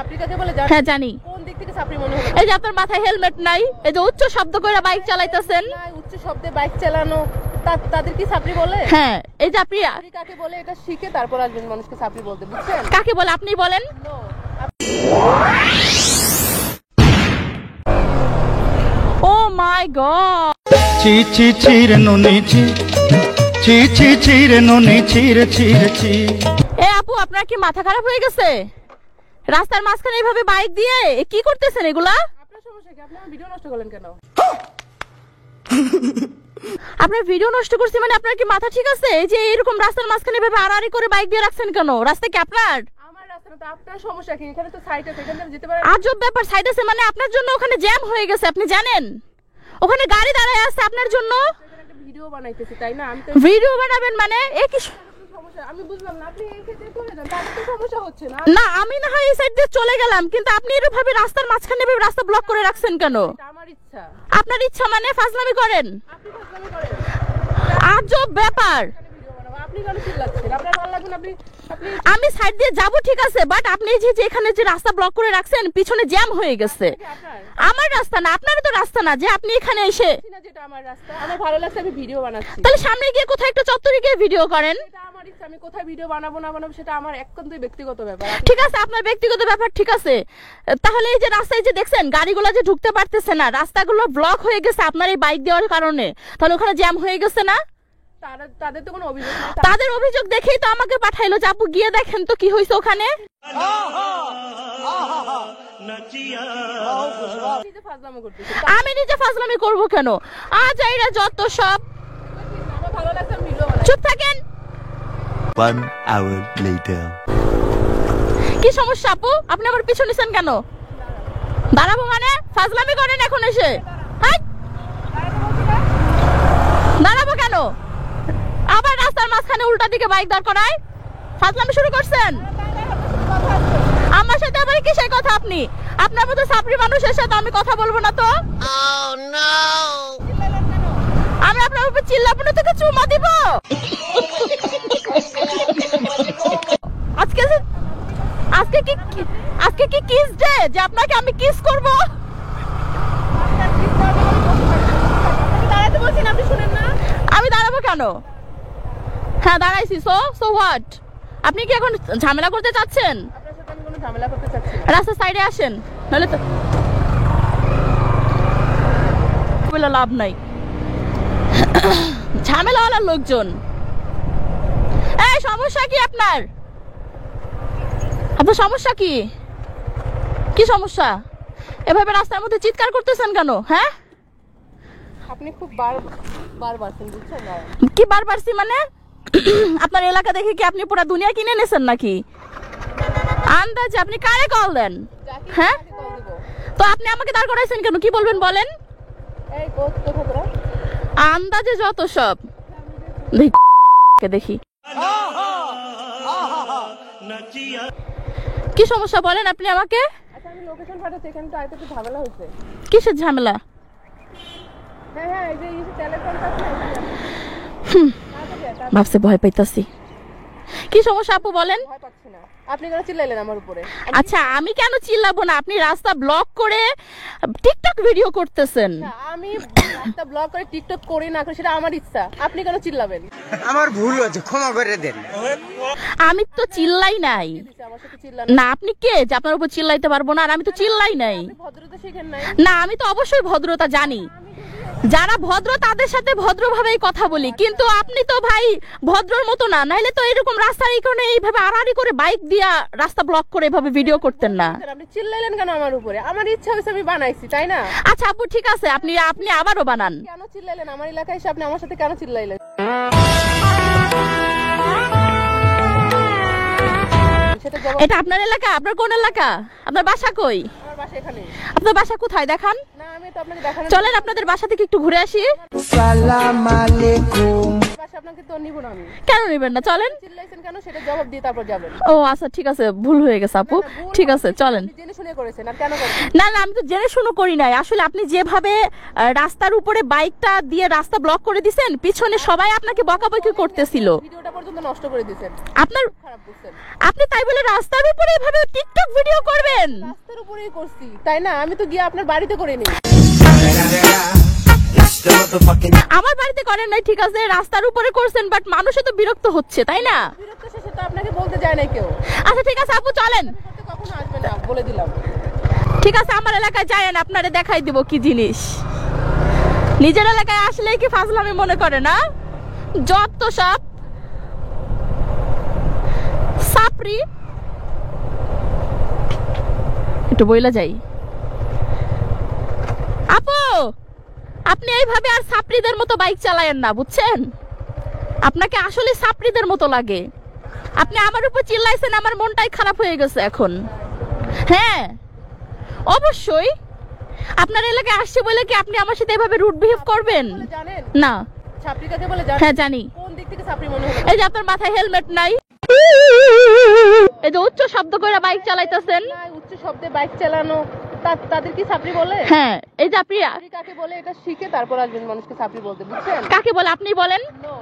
সাপড়ি কাকে বলে জানেন? হ্যাঁ জানি। কোন দিক থেকে সাপড়ি মনে হলো? এই যে আপনার মাথায় হেলমেট নাই, এই যে উচ্চ শব্দ করে বাইক চালাইতেছেন। না, উচ্চ শব্দে বাইক চালানো তাদের কি সাপড়ি বলে? হ্যাঁ, এই যে আপনি কাকে বলে এটা শিখে তারপর আসবেন মানুষকে সাপড়ি বলতে, বুঝছেন? কাকে বলে আপনি বলেন। ও মাই গড, ছি ছি ছি রে নুনি ছি, ছি ছি ছি রে নুনি ছি রে ছি রে ছি। এ আপু, আপনার কি মাথা খারাপ হয়ে গেছে? রাস্তার মাঝখানে এইভাবে বাইক দিয়ে কি করতেছেন এগুলা? আপনার সমস্যা কি? আপনি আমার ভিডিও নষ্ট করলেন কেন? আপনার ভিডিও নষ্ট করছি মানে আপনার কি মাথা ঠিক আছে? এই যে এরকম রাস্তার মাঝখানে এভাবে আড়াআড়ি করে বাইক দিয়ে রাখছেন কেন? রাস্তা কি আপনার? আমার রাস্তা তো আপনার সমস্যা কি? এখানে তো সাইড আছে, এখানে যেতে পারেন। আজব ব্যাপার, সাইড আছে মানে আপনার জন্য ওখানে জ্যাম হয়ে গেছে, আপনি জানেন? ওখানে গাড়ি দাঁড়ায় আছে আপনার জন্য। এখানে একটা ভিডিও বানাইতেছি, তাই না? আমি তো ভিডিও বানাবেন মানে এ কি সমস্যা আমি বুঝলাম না। আপনি এই ক্ষেত্রে চলে যান, তাহলে তো সমস্যা হচ্ছে না। না, আমি না হয় এই সাইড দিয়ে চলে গেলাম, কিন্তু আপনি এরভাবে রাস্তার মাঝখানে এভাবে রাস্তা ব্লক করে রাখছেন কেন? এটা আমার ইচ্ছা। আপনার ইচ্ছা মানে ফাজলামি করেন? আপনি ফাজলামি করেন। আজব ব্যাপার। ভিডিও বানাবো, আপনি কেন চিল্লাচ্ছেন? আপনার ভালো লাগবে না? আপনি আপনি আমি সাইড দিয়ে যাব ঠিক আছে, বাট আপনি যে এখানে যে রাস্তা ব্লক করে রাখছেন, পিছনে জ্যাম হয়ে গেছে। আপনার আমার রাস্তা না, আপনার তো রাস্তা না যে আপনি এখানে এসে। না, যেটা আমার রাস্তা, আমার ভালো লাগছে, আমি ভিডিও বানাচ্ছি। তাহলে সামনে গিয়ে কোথায় একটা চত্বরে গিয়ে ভিডিও করেন। এটা আমার ইচ্ছা, আমি কোথায় ভিডিও বানাবো না বানাবো সেটা আমার একান্তই ব্যক্তিগত ব্যাপার। ঠিক আছে, আপনার ব্যক্তিগত ব্যাপার, ঠিক আছে। তাহলে এই যে রাস্তায় যে দেখছেন গাড়িগুলো যে ঢুকতে পারতেছে না, রাস্তাগুলো ব্লক হয়ে গেছে আপনার এই বাইক দেওয়ার কারণে, তাহলে ওখানে জ্যাম হয়ে গেছে না? তাদের তো কোনো অভিযোগ নেই। তাদের অভিযোগ দেখেই তো আমাকে পাঠাইলো যে আপু গিয়ে দেখেন তো কি হয়েছে ওখানে। নিজে ফাজলামো করতেছি। আমি নিজে ফাজলামি করবো কেন? আজ এরা যত সব। আমার ভালো লাগছে, আমি ভিডিও বানাই। চুপ থাকেন। 1 hour later. কি সমস্যা আপু? আপনি আমার পিছু নিছেন কেন? দাঁড়াবো মানে? ফাজলামি করেন এখন এসে? হাই! দাঁড়াবো কেন? আবার রাস্তার মাঝখানে উল্টা দিকে বাইক দাঁড় করায় ফাজলামি শুরু করছেন। আমার সাথে আবার কিসের কথা? আপনি আপনার মতো সাপড়ি মানুষের সাথে আমি কথা বলবো না তো। আমি আপনার উপর চিল্লাবো না, তোকে চুমা দিব আজকে। আজকে কি কিস ডে যে আপনাকে আমি কিস করব? দাঁড়াতে বলছেন, আপনি শুনেন না? আমি দাঁড়াবো কেন? হ্যাঁ দাঁড়াইছি। So what? আপনি কি এখন ঝামেলা করতে চাচ্ছেন? আপনার সাথে আমি কোনো ঝামেলা করতে চাচ্ছি না। রাস্তার সাইডে আসেন, নাহলে তো বলে লাভ নাই। ঝামেলাওয়ালা লোকজন। এই সমস্যা কি আপনার? আপনার সমস্যা কি? কি সমস্যা? এভাবে রাস্তার মধ্যে চিৎকার করতেছেন কেন? হ্যাঁ, আপনি খুব বার বাড়ছেন, বুঝছেন না? কি বার বাড়ছি মানে? আপনার এলাকা দেখে কি আপনি পুরো দুনিয়া কিনে নিয়েছেন নাকি? আন্দাজে আপনি কারে কল দেন? হ্যাঁ, তো আপনি আমাকে দাঁড় করাইছেন কেন? কি বলবেন বলেন? এই কোথায় তোরা? আন্দাজে যত সব। দেখি কি সমস্যা বলেন আপনি আমাকে? আচ্ছা, আমি লোকেশন পাঠাচ্ছি, এখানে তো আইতে একটু ঝামেলা হয়েছে। কিসের ঝামেলা? হ্যাঁ, এই যে তেলের পাম্প আছে না, ভাবছে ভয় পাইতাছি। কি সমস্যা আপু বলেন? ভয় পাচ্ছি না। আপনি কেন চিল্লাইলেন আমার উপরে? আচ্ছা, আমি কেন চিল্লাবো না? আপনি রাস্তা ব্লক করে টিকটক ভিডিও করতেছেন। আমি রাস্তা ব্লক করে টিকটক করি না করি সেটা আমার ইচ্ছা, আপনি কেন চিল্লাবেন? আমার ভুল হয়েছে, ক্ষমা করে দেন। আমি তো চিল্লাই নাই। আমার সাথে চিল্লান না, আপনি কে যে আপনার উপর চিল্লাইতে পারবো না? আর আমি তো চিল্লাই নাই। ভদ্রতা শিখেন নাই? না, আমি তো অবশ্যই ভদ্রতা জানি। যারা ভদ্র তাদের সাথে ভদ্রভাবেই কথা বলি, কিন্তু আপনি তো ভাই ভদ্রর মতো না। নাইলে তো এরকম রাস্তার এইখানে এইভাবে আড়াআড়ি করে বাইক দিয়া রাস্তা ব্লক করে এভাবে ভিডিও করতেন না। আপনি চিল্লাইলেন কেন আমার উপরে? আমার ইচ্ছা হয়েছে, আমি বানাইছি, তাই না? আচ্ছা আপু, ঠিক আছে, আপনি আবারও বানান। কেন চিল্লাইলেন আমার এলাকায় এসে? আপনি আমার সাথে কেন চিল্লাইলেন? সেটা জবাব। এটা আপনার এলাকা? আপনার কোন এলাকা? আপনার বাসা কই? আমার বাসা এখানে। আপনার বাসা কোথায় দেখান? না, আমি তো আপনাকে দেখানো। চলেন আপনাদের বাসা থেকে একটু ঘুরে আসি। সালাম আলাইকুম। বাসা আপনাকে তো নিব না আমি। কেন নেবেন না? চলেন। চিল্লাইছেন কেন সেটা জবাব দিয়ে তারপর যাবেন। ও আচ্ছা, ঠিক আছে, ভুল হয়ে গেছে আপু। ঠিক আছে, চলেন। আপনি জেনে শুনে করেছেন, আর কেন করেন? না না, আমি তো জেনে শুনো করি নাই। আসলে আপনি যেভাবে রাস্তার উপরে বাইকটা দিয়ে রাস্তা ব্লক করে দিছেন, পিছনে সবাই আপনাকে বকাবকি করতেছিল। ভিডিওটা পর্যন্ত নষ্ট করে দিয়েছেন। আপনার খারাপ বুঝছেন। আপনি তাই বলে রাস্তার উপরে এভাবে টিকটক ভিডিও করবেন? করছেন? রাস্তার উপরেই করছি তাই না? আমি তো গিয়ে আপনার বাড়িতে করে নিই। আমার বাড়িতে করেন নাই ঠিক আছে, রাস্তার উপরে করছেন, বাট মানুষও তো বিরক্ত হচ্ছে তাই না? বিরক্ত শেষে তো আপনাকে বলতে যায় না কেউ। আচ্ছা ঠিক আছে আপু চলেন। করতে কখনো আসবে না বলে দিলাম। ঠিক আছে আমার এলাকায় যায়েন, আপনারে দেখাই দিব কি জিনিস। নিজের এলাকায় আসলে কি ফাজলামি মনে করে না? যত সব সাপরি। একটু বইলা যাই। আপু আপনি এইভাবে আর সাপরিদের মতো বাইক চালায়েন না বুঝছেন, আপনাকে আসলে সাপরিদের মতো লাগে। আপনি আমার উপর চিল্লাইছেন, আমার মনটাই খারাপ হয়ে গেছে এখন। হ্যাঁ অবশ্যই, আপনার এলাকায় আসছে বলে কি আপনি আমার সাথে এভাবে রুড বিহেভ করবেন? বলে জানেন না। ছাপরি কাকে বলে জানেন? হ্যাঁ জানি। কোন দিক থেকে ছাপরি মনে হলো? এই যে আপনার মাথায় হেলমেট নাই, এই যে উচ্চ শব্দ করে বাইক চালাইতেছেন। না, উচ্চ শব্দে বাইক চালানো তাদের কি ছাপরি বলে? হ্যাঁ এই যে আপনি ছাপরি কাকে বলে এটা শিখে তারপর আসবেন মানুষকে ছাপরি বলতে, বুঝছেন? কাকে বলে আপনি বলেন। No,